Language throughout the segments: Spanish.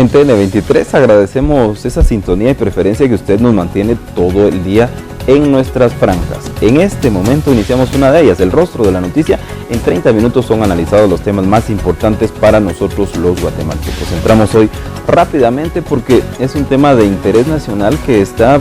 NTN23 agradecemos esa sintonía y preferencia que usted nos mantiene todo el día en nuestras franjas. En este momento iniciamos una de ellas, el rostro de la noticia. En 30 minutos son analizados los temas más importantes para nosotros los guatemaltecos. Entramos hoy rápidamente porque es un tema de interés nacional que está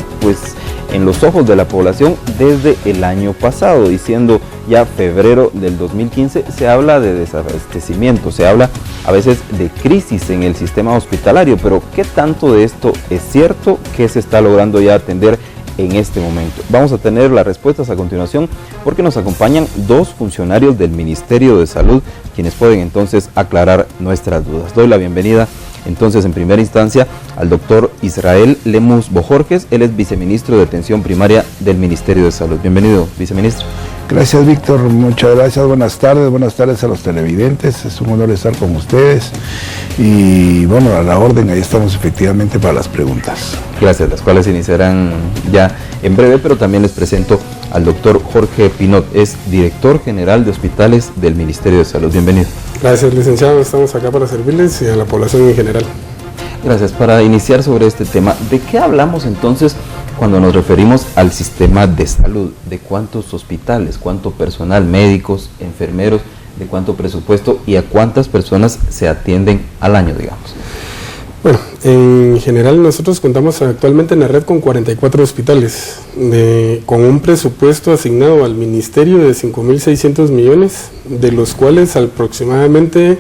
en los ojos de la población desde el año pasado, diciendo ya febrero del 2015, se habla de desabastecimiento, se habla a veces de crisis en el sistema hospitalario, pero ¿qué tanto de esto es cierto? ¿Qué se está logrando ya atender en este momento? Vamos a tener las respuestas a continuación porque nos acompañan dos funcionarios del Ministerio de Salud, quienes pueden entonces aclarar nuestras dudas. Doy la bienvenida entonces en primera instancia al doctor Israel Lemus Bojorges. Él es viceministro de Atención Primaria del Ministerio de Salud. Bienvenido, viceministro. Gracias, Víctor, muchas gracias, buenas tardes a los televidentes, es un honor estar con ustedes y bueno, a la orden, ahí estamos efectivamente para las preguntas. Gracias, las cuales iniciarán ya en breve, pero también les presento al doctor Jorge Pinot, es director general de hospitales del Ministerio de Salud. Bienvenido. Gracias, licenciado, estamos acá para servirles y a la población en general. Gracias. Para iniciar sobre este tema, ¿de qué hablamos entonces cuando nos referimos al sistema de salud? ¿De cuántos hospitales, cuánto personal, médicos, enfermeros, de cuánto presupuesto y a cuántas personas se atienden al año, digamos? Bueno, en general nosotros contamos actualmente en la red con 44 hospitales, con un presupuesto asignado al Ministerio de 5.600 millones, de los cuales aproximadamente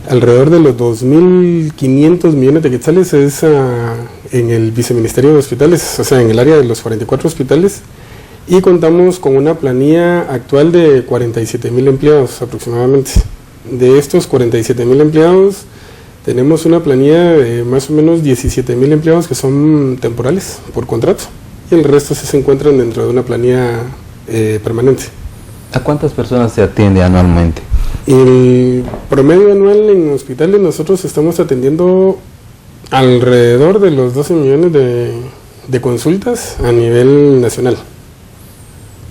alrededor de los 2.500 millones de quetzales es en el Viceministerio de Hospitales, o sea, en el área de los 44 hospitales, y contamos con una planilla actual de 47.000 empleados aproximadamente. De estos 47.000 empleados, tenemos una planilla de más o menos 17.000 empleados que son temporales por contrato, y el resto se encuentran dentro de una planilla permanente. ¿A cuántas personas se atiende anualmente? El promedio anual en hospitales nosotros estamos atendiendo alrededor de los 12 millones de consultas a nivel nacional.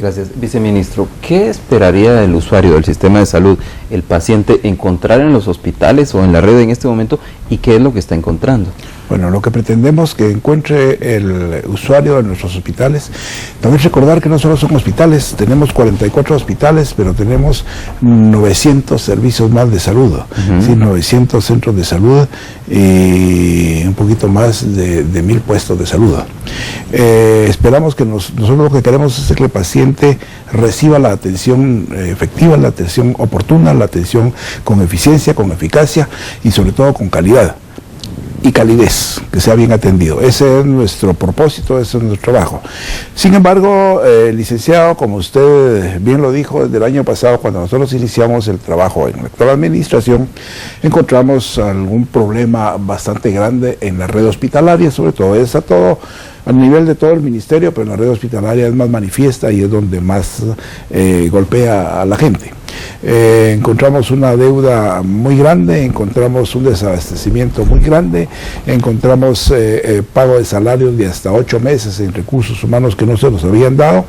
Gracias. Viceministro, ¿qué esperaría el usuario del sistema de salud, el paciente, encontrar en los hospitales o en la red en este momento y qué es lo que está encontrando? Bueno, lo que pretendemos que encuentre el usuario de nuestros hospitales, también recordar que no solo son hospitales, tenemos 44 hospitales, pero tenemos 900 servicios más de salud, ¿sí? 900 centros de salud y un poquito más de 1.000 puestos de salud. Esperamos que nosotros lo que queremos es que el paciente reciba la atención efectiva, la atención oportuna, la atención con eficiencia, con eficacia y sobre todo con calidad y calidez, que sea bien atendido. Ese es nuestro propósito, ese es nuestro trabajo. Sin embargo, licenciado, como usted bien lo dijo, desde el año pasado, cuando nosotros iniciamos el trabajo en la actual administración, encontramos algún problema bastante grande en la red hospitalaria, sobre todo, está todo a nivel de todo el ministerio, pero en la red hospitalaria es más manifiesta y es donde más golpea a la gente. Encontramos una deuda muy grande, encontramos un desabastecimiento muy grande, encontramos pago de salarios de hasta 8 meses en recursos humanos que no se nos habían dado.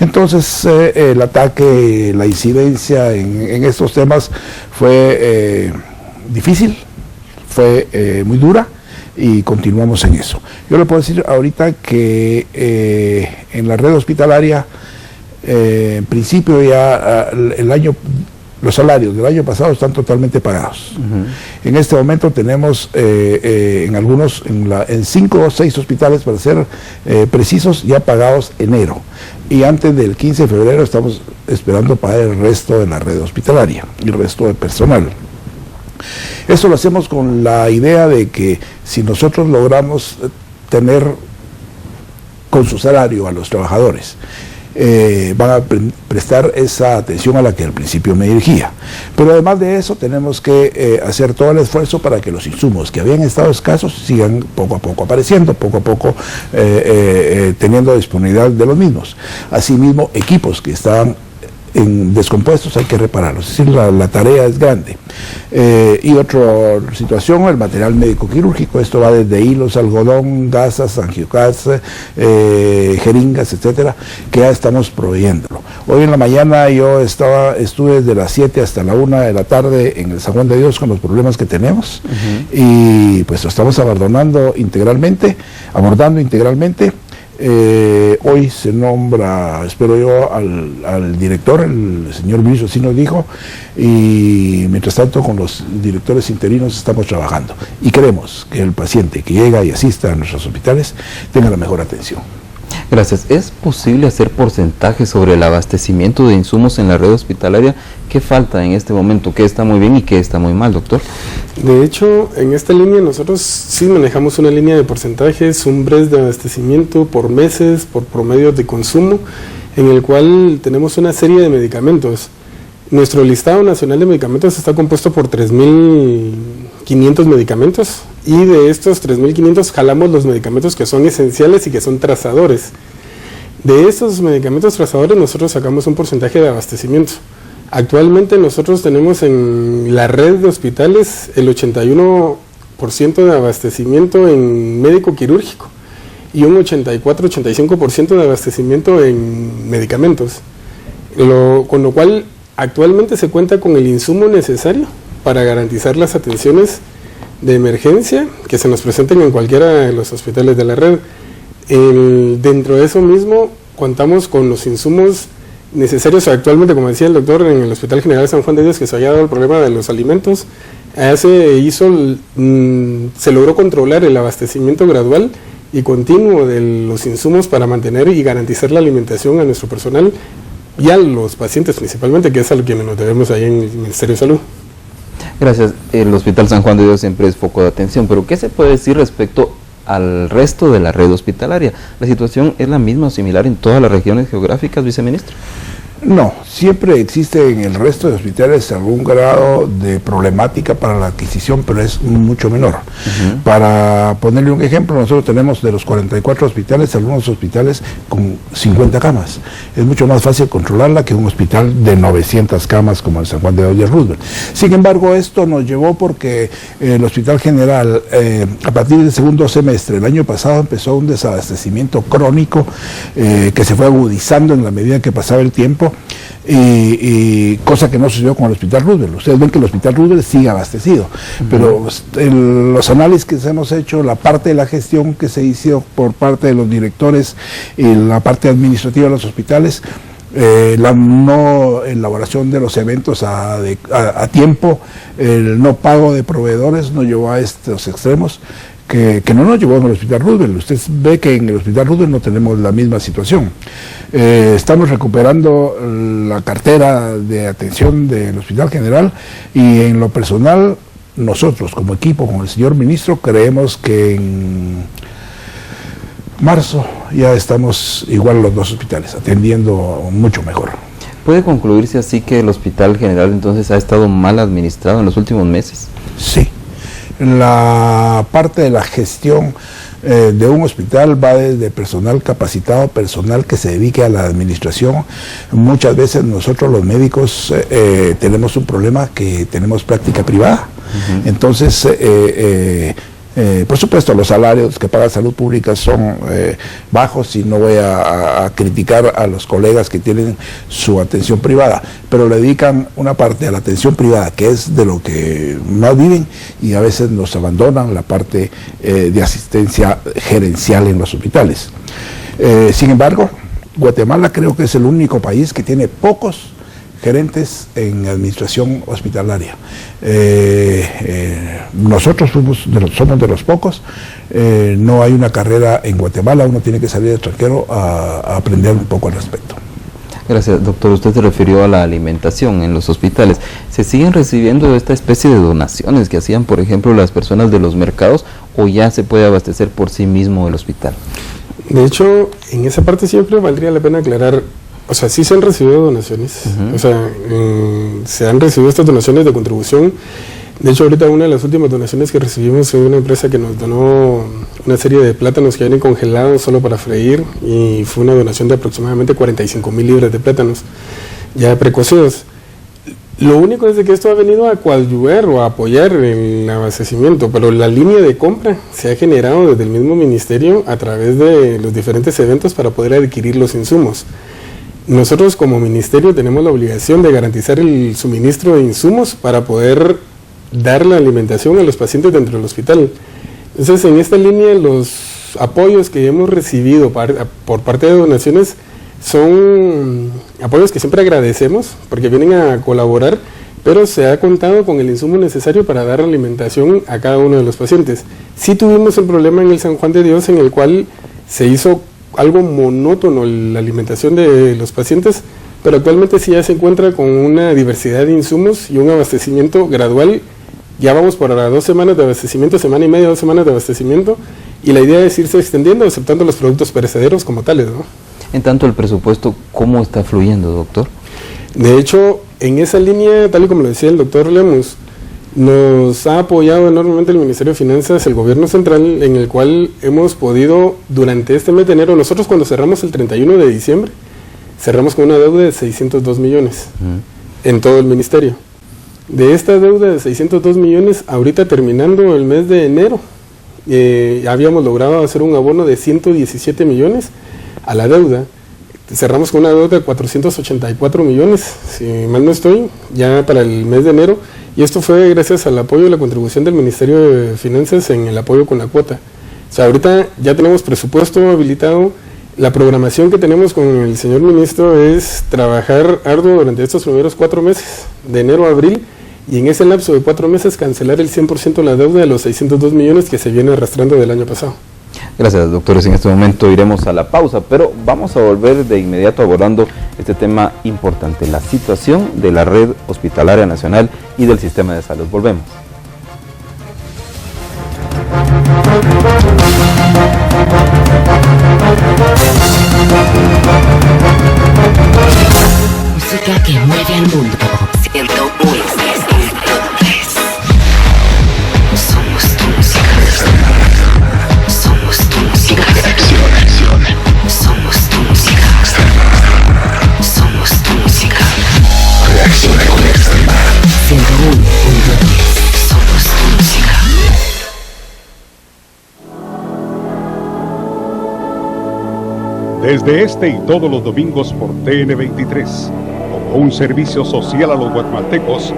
Entonces el ataque, la incidencia en estos temas fue difícil, fue muy dura y continuamos en eso. Yo le puedo decir ahorita que en la red hospitalaria en principio ya los salarios del año pasado están totalmente pagados. En este momento tenemos en 5 o 6 hospitales, para ser precisos, ya pagados enero, y antes del 15 de febrero estamos esperando pagar el resto de la red hospitalaria y el resto del personal. Esto lo hacemos con la idea de que si nosotros logramos tener con su salario a los trabajadores, van a prestar esa atención a la que al principio me dirigía. Pero además de eso tenemos que hacer todo el esfuerzo para que los insumos que habían estado escasos sigan poco a poco apareciendo, poco a poco teniendo disponibilidad de los mismos. Asimismo, equipos que estaban en descompuestos hay que repararlos, es decir, la tarea es grande. Y otra situación, el material médico quirúrgico, esto va desde hilos, algodón, gasas, angiogas, jeringas, etcétera, que ya estamos proveyéndolo. Hoy en la mañana yo estuve desde las 7 hasta la 1 de la tarde en el San Juan de Dios con los problemas que tenemos, y pues lo estamos abordando integralmente. Hoy se nombra, espero yo, al director, el señor Luis así nos dijo, y mientras tanto con los directores interinos estamos trabajando y queremos que el paciente que llega y asista a nuestros hospitales tenga la mejor atención. Gracias. ¿Es posible hacer porcentajes sobre el abastecimiento de insumos en la red hospitalaria? ¿Qué falta en este momento? ¿Qué está muy bien y qué está muy mal, doctor? De hecho, en esta línea nosotros sí manejamos una línea de porcentajes, un BRES de abastecimiento por meses, por promedios de consumo, en el cual tenemos una serie de medicamentos. Nuestro listado nacional de medicamentos está compuesto por 3.500 medicamentos, y de estos 3.500 jalamos los medicamentos que son esenciales y que son trazadores. De estos medicamentos trazadores nosotros sacamos un porcentaje de abastecimiento. Actualmente nosotros tenemos en la red de hospitales el 81% de abastecimiento en médico quirúrgico y un 84-85% de abastecimiento en medicamentos, con lo cual actualmente se cuenta con el insumo necesario para garantizar las atenciones de emergencia que se nos presenten en cualquiera de los hospitales de la red. Dentro de eso mismo contamos con los insumos necesarios actualmente, como decía el doctor, en el Hospital General San Juan de Dios, que se había dado el problema de los alimentos. Se logró controlar el abastecimiento gradual y continuo de los insumos para mantener y garantizar la alimentación a nuestro personal y a los pacientes principalmente, que es a lo que nos debemos ahí en el Ministerio de Salud. Gracias. El Hospital San Juan de Dios siempre es foco de atención, pero ¿qué se puede decir respecto al resto de la red hospitalaria? ¿La situación es la misma o similar en todas las regiones geográficas, viceministro? No, siempre existe en el resto de hospitales algún grado de problemática para la adquisición, pero es mucho menor. Para ponerle un ejemplo, nosotros tenemos de los 44 hospitales, algunos hospitales con 50 camas. Es mucho más fácil controlarla que un hospital de 900 camas como el San Juan de Dios Roosevelt. Sin embargo, esto nos llevó porque el Hospital General, a partir del segundo semestre del año pasado, empezó un desabastecimiento crónico que se fue agudizando en la medida que pasaba el tiempo. Y cosa que no sucedió con el Hospital Roosevelt. Ustedes ven que el Hospital Roosevelt sigue abastecido, pero los análisis que hemos hecho, la parte de la gestión que se hizo por parte de los directores y la parte administrativa de los hospitales, la no elaboración de los eventos a tiempo, el no pago de proveedores nos llevó a estos extremos que no nos llevó en el Hospital Roosevelt. Usted ve que en el Hospital Roosevelt no tenemos la misma situación. Estamos recuperando la cartera de atención del Hospital General y en lo personal, nosotros como equipo, con el señor ministro, creemos que en marzo ya estamos igual los dos hospitales, atendiendo mucho mejor. ¿Puede concluirse así que el Hospital General entonces ha estado mal administrado en los últimos meses? Sí. La parte de la gestión de un hospital va desde personal capacitado, personal que se dedique a la administración. Muchas veces nosotros los médicos tenemos un problema que tenemos práctica privada. Entonces, por supuesto, los salarios que paga Salud Pública son bajos y no voy a criticar a los colegas que tienen su atención privada, pero le dedican una parte a la atención privada, que es de lo que más viven, y a veces nos abandonan la parte de asistencia gerencial en los hospitales. Sin embargo, Guatemala creo que es el único país que tiene pocos gerentes en administración hospitalaria. Nosotros somos de los pocos. No hay una carrera en Guatemala, uno tiene que salir de extranjero a aprender un poco al respecto. Gracias, doctor. Usted se refirió a la alimentación en los hospitales. ¿Se siguen recibiendo esta especie de donaciones que hacían, por ejemplo, las personas de los mercados, o ya se puede abastecer por sí mismo el hospital? De hecho, en esa parte siempre valdría la pena aclarar. O sea, sí se han recibido donaciones, o sea, se han recibido estas donaciones de contribución. De hecho, ahorita una de las últimas donaciones que recibimos fue una empresa que nos donó una serie de plátanos que vienen congelados solo para freír, y fue una donación de aproximadamente 45,000 libras de plátanos. ya precocidos. Lo único es de que esto ha venido a coadyuvar o a apoyar el abastecimiento, pero la línea de compra se ha generado desde el mismo ministerio a través de los diferentes eventos para poder adquirir los insumos. Nosotros como ministerio tenemos la obligación de garantizar el suministro de insumos para poder dar la alimentación a los pacientes dentro del hospital. Entonces, en esta línea, los apoyos que hemos recibido por parte de donaciones son apoyos que siempre agradecemos porque vienen a colaborar, pero se ha contado con el insumo necesario para dar alimentación a cada uno de los pacientes. Sí tuvimos un problema en el San Juan de Dios en el cual se hizo algo monótono la alimentación de los pacientes, pero actualmente sí ya se encuentra con una diversidad de insumos y un abastecimiento gradual. Ya vamos por 2 semanas de abastecimiento, semana y media, 2 semanas de abastecimiento, y la idea es irse extendiendo, aceptando los productos perecederos como tales, ¿no? En tanto el presupuesto, ¿cómo está fluyendo, doctor? De hecho, en esa línea, tal y como lo decía el doctor Lemus, nos ha apoyado enormemente el Ministerio de Finanzas, el Gobierno Central, en el cual hemos podido, durante este mes de enero, nosotros cuando cerramos el 31 de diciembre, cerramos con una deuda de 602 millones en todo el Ministerio. De esta deuda de 602 millones, ahorita terminando el mes de enero, habíamos logrado hacer un abono de 117 millones a la deuda. Cerramos con una deuda de 484 millones, si mal no estoy, ya para el mes de enero, y esto fue gracias al apoyo y la contribución del Ministerio de Finanzas en el apoyo con la cuota. O sea, ahorita ya tenemos presupuesto habilitado. La programación que tenemos con el señor ministro es trabajar arduo durante estos primeros 4 meses, de enero a abril, y en ese lapso de 4 meses cancelar el 100% de la deuda de los 602 millones que se viene arrastrando del año pasado. Gracias, doctores. En este momento iremos a la pausa, pero vamos a volver de inmediato abordando este tema importante, la situación de la red hospitalaria nacional y del sistema de salud. Volvemos. Música que mueve al mundo. 101.3. Somos tu música. Somos tu música. Somos tu música. Somos tu música. Reacciona con Extrema. 101.3. Somos tu música. Desde este y todos los domingos por TN23, como un servicio social a los guatemaltecos,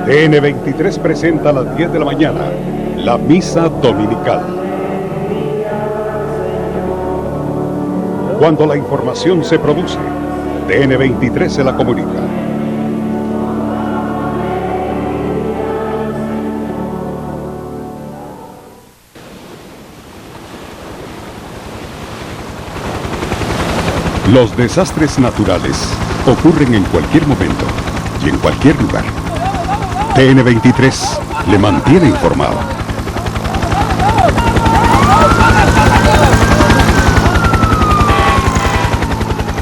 TN23 presenta a las 10 de la mañana la misa dominical. Cuando la información se produce, TN23 se la comunica. Los desastres naturales ocurren en cualquier momento y en cualquier lugar. TN23 le mantiene informado.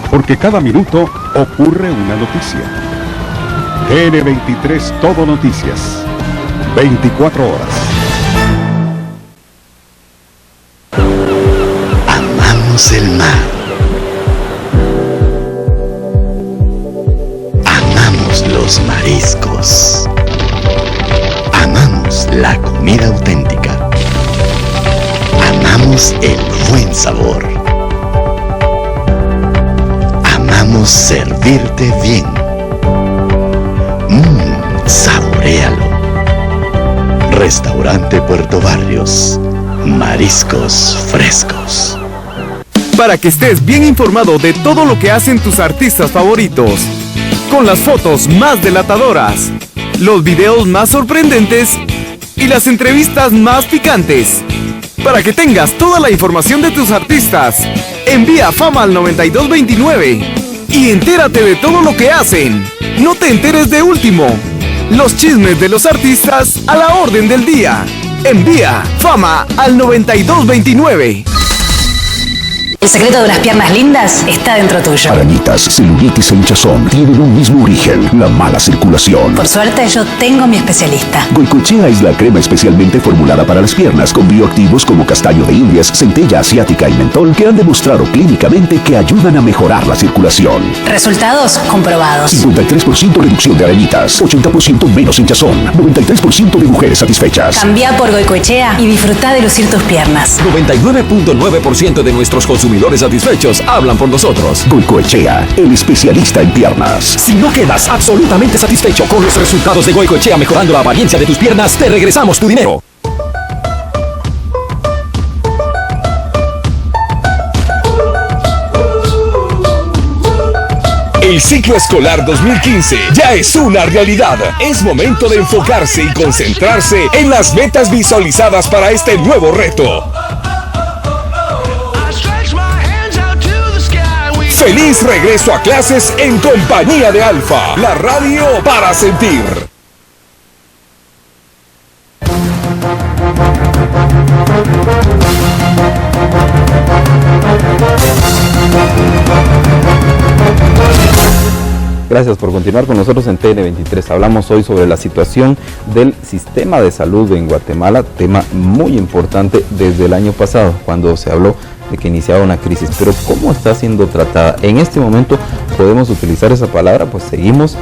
Porque cada minuto ocurre una noticia. TN23 Todo Noticias. 24 horas. Amamos el mar. Amamos los mariscos. Amamos la comida auténtica. Amamos el buen sabor. Amamos servirte bien. Saboréalo. Restaurante Puerto Barrios. Mariscos frescos. Para que estés bien informado de todo lo que hacen tus artistas favoritos, con las fotos más delatadoras, los videos más sorprendentes y las entrevistas más picantes. Para que tengas toda la información de tus artistas, envía Fama al 9229 y entérate de todo lo que hacen. No te enteres de último. Los chismes de los artistas a la orden del día. Envía Fama al 9229. El secreto de unas piernas lindas está dentro tuyo. Arañitas, celulitis e hinchazón tienen un mismo origen, la mala circulación. Por suerte yo tengo mi especialista. Goicoechea es la crema especialmente formulada para las piernas con bioactivos como castaño de indias, centella asiática y mentol que han demostrado clínicamente que ayudan a mejorar la circulación. Resultados comprobados. 53% reducción de arañitas, 80% menos hinchazón, 93% de mujeres satisfechas. Cambia por Goicoechea y disfruta de lucir tus piernas. 99.9% de nuestros consumidores satisfechos hablan por nosotros. Goicoechea, el especialista en piernas. Si no quedas absolutamente satisfecho con los resultados de Goicoechea mejorando la apariencia de tus piernas, te regresamos tu dinero. El ciclo escolar 2015 ya es una realidad. Es momento de enfocarse y concentrarse en las metas visualizadas para este nuevo reto. Feliz regreso a clases en compañía de Alfa, la radio para sentir. Gracias por continuar con nosotros en TN23. Hablamos hoy sobre la situación del sistema de salud en Guatemala, tema muy importante desde el año pasado, cuando se habló de que iniciaba una crisis. Pero ¿cómo está siendo tratada? En este momento podemos utilizar esa palabra, pues seguimos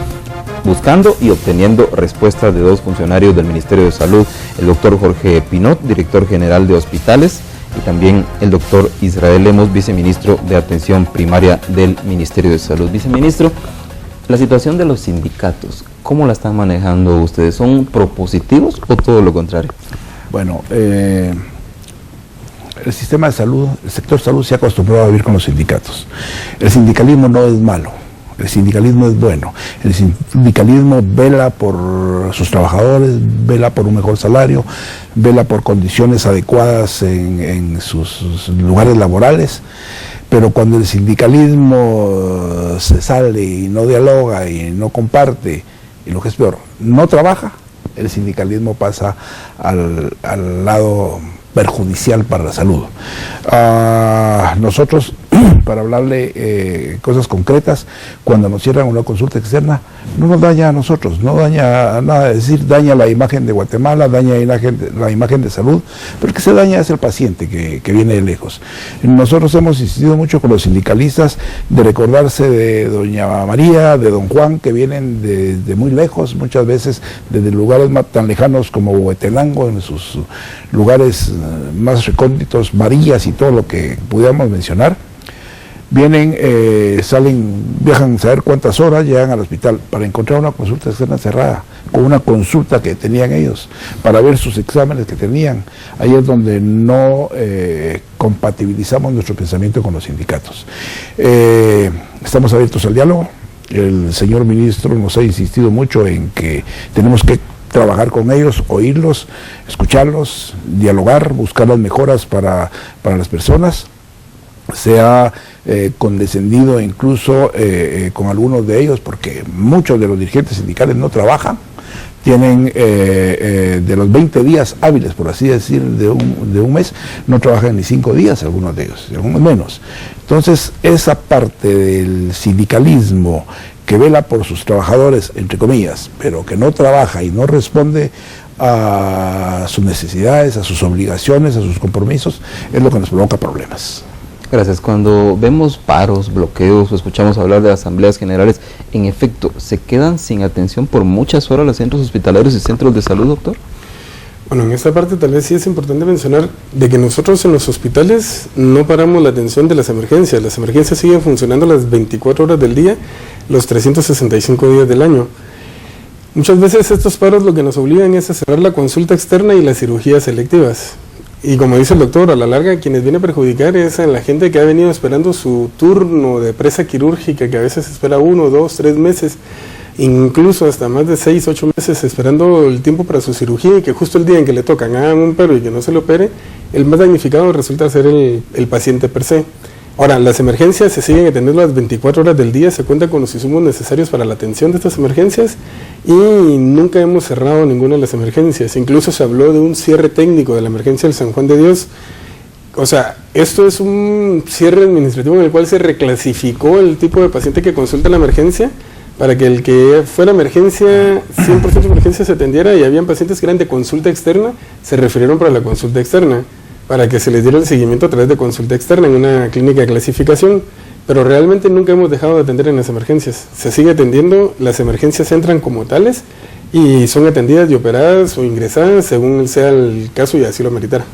buscando y obteniendo respuestas de dos funcionarios del Ministerio de Salud, el doctor Jorge Pinot, director general de hospitales, y también el doctor Israel Lemos, viceministro de Atención Primaria del Ministerio de Salud. Viceministro, la situación de los sindicatos, ¿cómo la están manejando ustedes? ¿Son propositivos o todo lo contrario? Bueno, el sistema de salud, el sector salud se ha acostumbrado a vivir con los sindicatos. El sindicalismo no es malo, el sindicalismo es bueno. El sindicalismo vela por sus trabajadores, vela por un mejor salario, vela por condiciones adecuadas en sus lugares laborales. Pero cuando el sindicalismo se sale y no dialoga y no comparte, y lo que es peor, no trabaja, el sindicalismo pasa al lado perjudicial para la salud. Nosotros, para hablarle cosas concretas, cuando nos cierran una consulta externa, no nos daña a nosotros, no daña a nada, es decir, daña la imagen de Guatemala, daña la imagen de salud, pero el que se daña es el paciente que viene de lejos. Nosotros hemos insistido mucho con los sindicalistas de recordarse de doña María, de don Juan, que vienen de muy lejos, muchas veces desde lugares tan lejanos como Huetenango, en sus lugares más recónditos, Marías y todo lo que pudiéramos mencionar. Vienen, viajan a saber cuántas horas, llegan al hospital para encontrar una consulta externa cerrada, con una consulta que tenían ellos, para ver sus exámenes que tenían. Ahí es donde no compatibilizamos nuestro pensamiento con los sindicatos. Estamos abiertos al diálogo. El señor ministro nos ha insistido mucho en que tenemos que trabajar con ellos, oírlos, escucharlos, dialogar, buscar las mejoras para las personas. Se ha condescendido incluso con algunos de ellos, porque muchos de los dirigentes sindicales no trabajan, tienen de los 20 días hábiles, por así decir, de un mes, no trabajan ni 5 días algunos de ellos, algunos menos. Entonces, esa parte del sindicalismo que vela por sus trabajadores, entre comillas, pero que no trabaja y no responde a sus necesidades, a sus obligaciones, a sus compromisos, es lo que nos provoca problemas. Gracias. Cuando vemos paros, bloqueos o escuchamos hablar de asambleas generales, en efecto, ¿se quedan sin atención por muchas horas los centros hospitalarios y centros de salud, doctor? Bueno, en esta parte tal vez sí es importante mencionar de que nosotros en los hospitales no paramos la atención de las emergencias. Las emergencias siguen funcionando las 24 horas del día, los 365 días del año. Muchas veces estos paros lo que nos obligan es a cerrar la consulta externa y las cirugías selectivas. Y como dice el doctor, a la larga quienes viene a perjudicar es a la gente que ha venido esperando su turno de presa quirúrgica, que a veces espera 1, 2, 3 meses, incluso hasta más de 6, 8 meses esperando el tiempo para su cirugía, y que justo el día en que le tocan hagan un pero y que no se le opere, el más damnificado resulta ser el paciente per se. Ahora, las emergencias se siguen atendiendo las 24 horas del día, se cuenta con los insumos necesarios para la atención de estas emergencias y nunca hemos cerrado ninguna de las emergencias. Incluso se habló de un cierre técnico de la emergencia del San Juan de Dios O sea, esto es un cierre administrativo en el cual se reclasificó el tipo de paciente que consulta la emergencia para que el que fuera emergencia, 100% de emergencia se atendiera, y habían pacientes que eran de consulta externa, se refirieron para la consulta externa, para que se les diera el seguimiento a través de consulta externa en una clínica de clasificación, pero realmente nunca hemos dejado de atender en las emergencias. Se sigue atendiendo, las emergencias entran como tales y son atendidas y operadas o ingresadas según sea el caso y así lo meritara.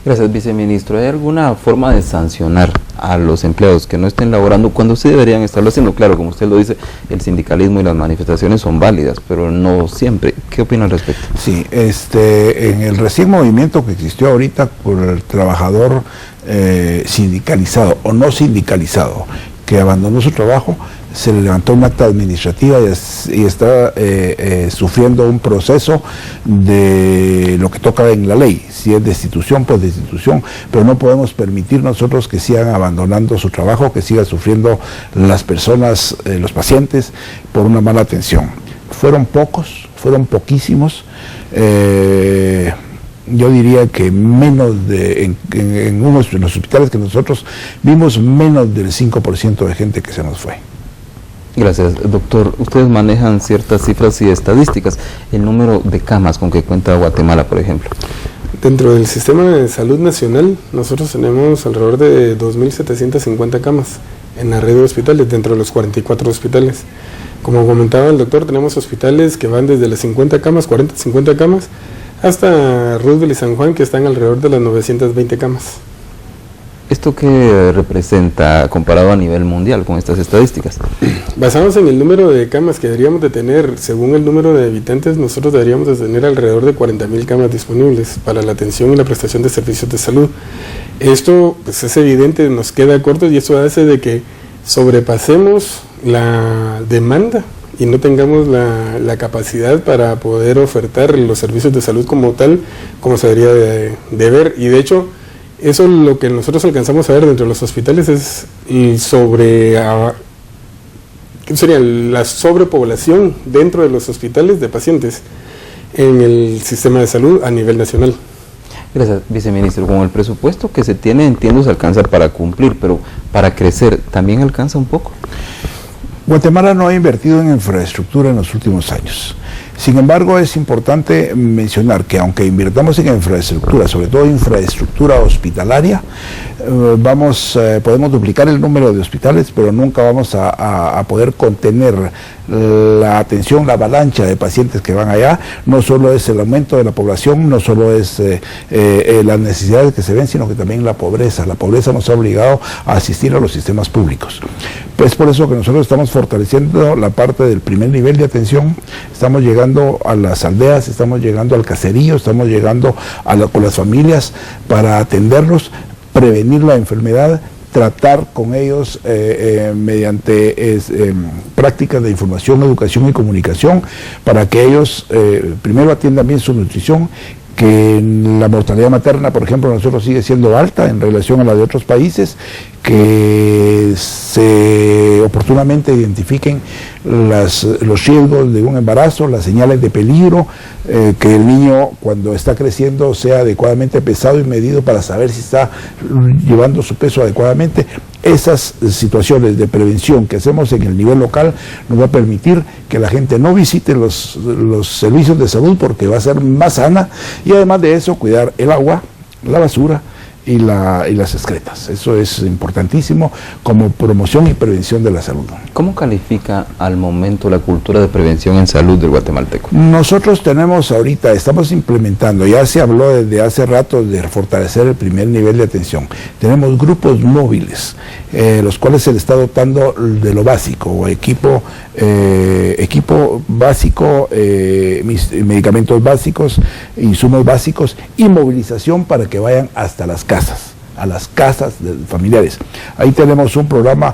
Gracias, viceministro. ¿Hay alguna forma de sancionar a los empleados que no estén laborando cuando sí deberían estarlo haciendo? Claro, como usted lo dice, el sindicalismo y las manifestaciones son válidas, pero no siempre. ¿Qué opina al respecto? Sí, en el recién movimiento que existió ahorita por el trabajador sindicalizado o no sindicalizado que abandonó su trabajo, se le levantó un acta administrativa y está sufriendo un proceso de lo que toca en la ley, si es destitución, pues destitución, pero no podemos permitir nosotros que sigan abandonando su trabajo, que sigan sufriendo las personas, los pacientes, por una mala atención. Fueron pocos, fueron poquísimos, yo diría que menos en los hospitales que nosotros vimos, menos del 5% de gente que se nos fue. Gracias, doctor. Ustedes manejan ciertas cifras y estadísticas. El número de camas con que cuenta Guatemala, por ejemplo. Dentro del sistema de salud nacional, nosotros tenemos alrededor de 2.750 camas en la red de hospitales, dentro de los 44 hospitales. Como comentaba el doctor, tenemos hospitales que van desde las 50 camas, 40, 50 camas, hasta Roosevelt y San Juan, que están alrededor de las 920 camas. ¿Esto qué representa comparado a nivel mundial con estas estadísticas? Basados en el número de camas que deberíamos de tener, según el número de habitantes, nosotros deberíamos de tener alrededor de 40.000 camas disponibles para la atención y la prestación de servicios de salud. Esto pues, es evidente, nos queda corto, y eso hace de que sobrepasemos la demanda y no tengamos la capacidad para poder ofertar los servicios de salud como tal, como se debería de ver. Y de hecho, eso lo que nosotros alcanzamos a ver dentro de los hospitales es la sobrepoblación dentro de los hospitales de pacientes en el sistema de salud a nivel nacional. Gracias, viceministro. Con el presupuesto que se tiene, entiendo, se alcanza para cumplir, pero para crecer, ¿también alcanza un poco? Guatemala no ha invertido en infraestructura en los últimos años. Sin embargo, es importante mencionar que aunque invirtamos en infraestructura, sobre todo infraestructura hospitalaria, podemos duplicar el número de hospitales, pero nunca vamos a poder contener la atención, la avalancha de pacientes que van allá. No solo es el aumento de la población, no solo es las necesidades que se ven, sino que también la pobreza. La pobreza nos ha obligado a asistir a los sistemas públicos. Pues por eso que nosotros estamos fortaleciendo la parte del primer nivel de atención, estamos llegando a las aldeas, estamos llegando al caserío, estamos llegando con las familias para atenderlos, prevenir la enfermedad, tratar con ellos mediante prácticas de información, educación y comunicación, para que ellos primero atiendan bien su nutrición, que la mortalidad materna, por ejemplo, nosotros sigue siendo alta en relación a la de otros países, que se oportunamente identifiquen los riesgos de un embarazo, las señales de peligro, que el niño cuando está creciendo sea adecuadamente pesado y medido para saber si está llevando su peso adecuadamente. Esas situaciones de prevención que hacemos en el nivel local nos va a permitir que la gente no visite los servicios de salud, porque va a ser más sana, y además de eso cuidar el agua, la basura y las excretas. Eso es importantísimo como promoción y prevención de la salud. ¿Cómo califica al momento la cultura de prevención en salud del guatemalteco? Nosotros estamos implementando, ya se habló desde hace rato de fortalecer el primer nivel de atención. Tenemos grupos móviles, los cuales se le está dotando de lo básico, o equipo básico, medicamentos básicos, insumos básicos y movilización para que vayan hasta las casas, a las casas de familiares. Ahí tenemos un programa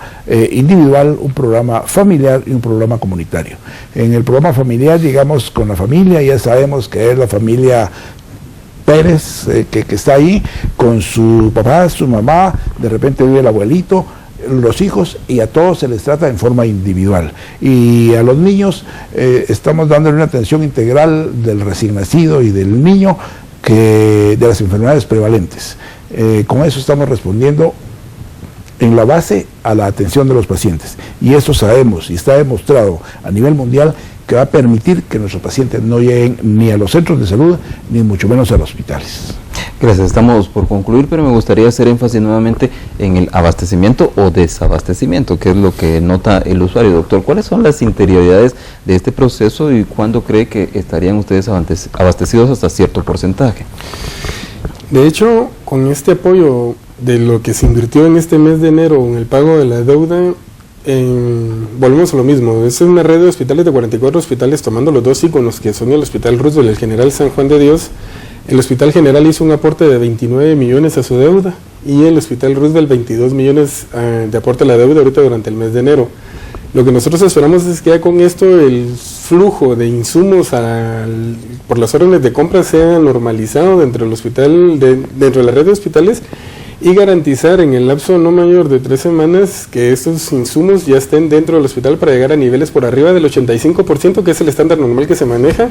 individual, un programa familiar y un programa comunitario. En el programa familiar llegamos con la familia, ya sabemos que es la familia Pérez, que está ahí con su papá, su mamá, de repente vive el abuelito, los hijos, y a todos se les trata en forma individual. Y a los niños estamos dándole una atención integral del recién nacido y del niño, de las enfermedades prevalentes, Con eso estamos respondiendo en la base a la atención de los pacientes. Y eso sabemos y está demostrado a nivel mundial que va a permitir que nuestros pacientes no lleguen ni a los centros de salud, ni mucho menos a los hospitales. Gracias, estamos por concluir, pero me gustaría hacer énfasis nuevamente en el abastecimiento o desabastecimiento, que es lo que nota el usuario. Doctor, ¿cuáles son las interioridades de este proceso y cuándo cree que estarían ustedes abastecidos hasta cierto porcentaje? De hecho, con este apoyo de lo que se invirtió en este mes de enero en el pago de la deuda, volvemos a lo mismo. Es una red de hospitales de 44 hospitales, tomando los dos íconos que son el Hospital Roosevelt y el General San Juan de Dios. El Hospital General hizo un aporte de 29 millones a su deuda y el Hospital Roosevelt 22 millones de aporte a la deuda ahorita durante el mes de enero. Lo que nosotros esperamos es que ya con esto el flujo de insumos por las órdenes de compra sea normalizado dentro del hospital, dentro de la red de hospitales, y garantizar en el lapso no mayor de 3 semanas que estos insumos ya estén dentro del hospital para llegar a niveles por arriba del 85%, que es el estándar normal que se maneja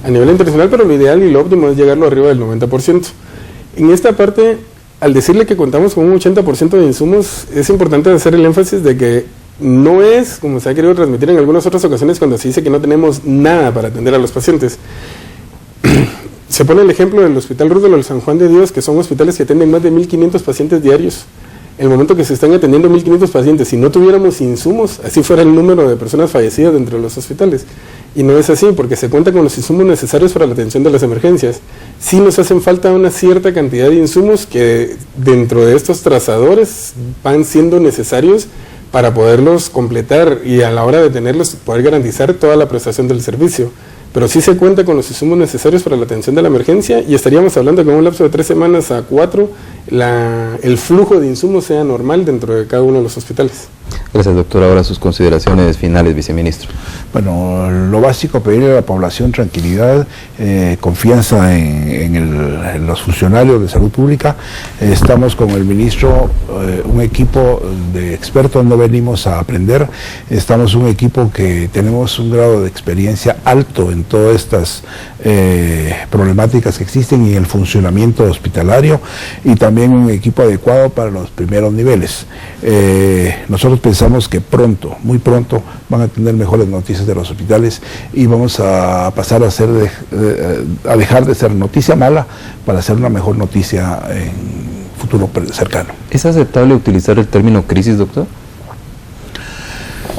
a nivel internacional, pero lo ideal y lo óptimo es llegarlo arriba del 90%. En esta parte, al decirle que contamos con un 80% de insumos, es importante hacer el énfasis de que no es, como se ha querido transmitir en algunas otras ocasiones, cuando se dice que no tenemos nada para atender a los pacientes. Se pone el ejemplo del Hospital Roosevelt o el San Juan de Dios, que son hospitales que atienden más de 1.500 pacientes diarios. En el momento que se están atendiendo 1.500 pacientes, si no tuviéramos insumos, así fuera el número de personas fallecidas dentro de los hospitales. Y no es así, porque se cuenta con los insumos necesarios para la atención de las emergencias. Sí nos hacen falta una cierta cantidad de insumos que dentro de estos trazadores van siendo necesarios para poderlos completar y a la hora de tenerlos poder garantizar toda la prestación del servicio. Pero sí se cuenta con los insumos necesarios para la atención de la emergencia y estaríamos hablando que en un lapso de 3 semanas a 4 el flujo de insumos sea normal dentro de cada uno de los hospitales. Gracias, doctor. Ahora sus consideraciones finales, viceministro. Bueno, lo básico, pedirle a la población tranquilidad, confianza en los funcionarios de salud pública. Estamos con el ministro, un equipo de expertos, no venimos a aprender, estamos un equipo que tenemos un grado de experiencia alto en todas estas problemáticas que existen y en el funcionamiento hospitalario, y también un equipo adecuado para los primeros niveles. Nosotros pensamos que pronto, muy pronto, van a tener mejores noticias de los hospitales y vamos a pasar a dejar de ser noticia mala para hacer una mejor noticia en futuro cercano. ¿Es aceptable utilizar el término crisis, doctor?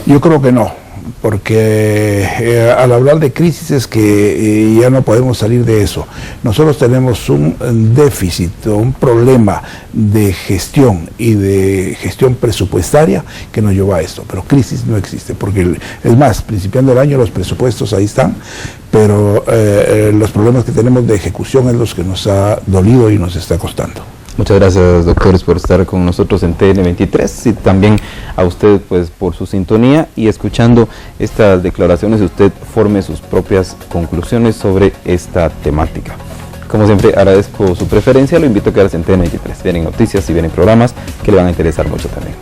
Yo creo que no, porque al hablar de crisis es que ya no podemos salir de eso. Nosotros tenemos un déficit, un problema de gestión y de gestión presupuestaria que nos lleva a esto, pero crisis no existe, porque es más, principiando el año los presupuestos ahí están, pero los problemas que tenemos de ejecución es los que nos ha dolido y nos está costando. Muchas gracias, doctores, por estar con nosotros en TN23 y también a usted pues por su sintonía y escuchando estas declaraciones usted forme sus propias conclusiones sobre esta temática. Como siempre agradezco su preferencia, lo invito a quedarse en TN23. Vienen noticias y vienen programas que le van a interesar mucho también.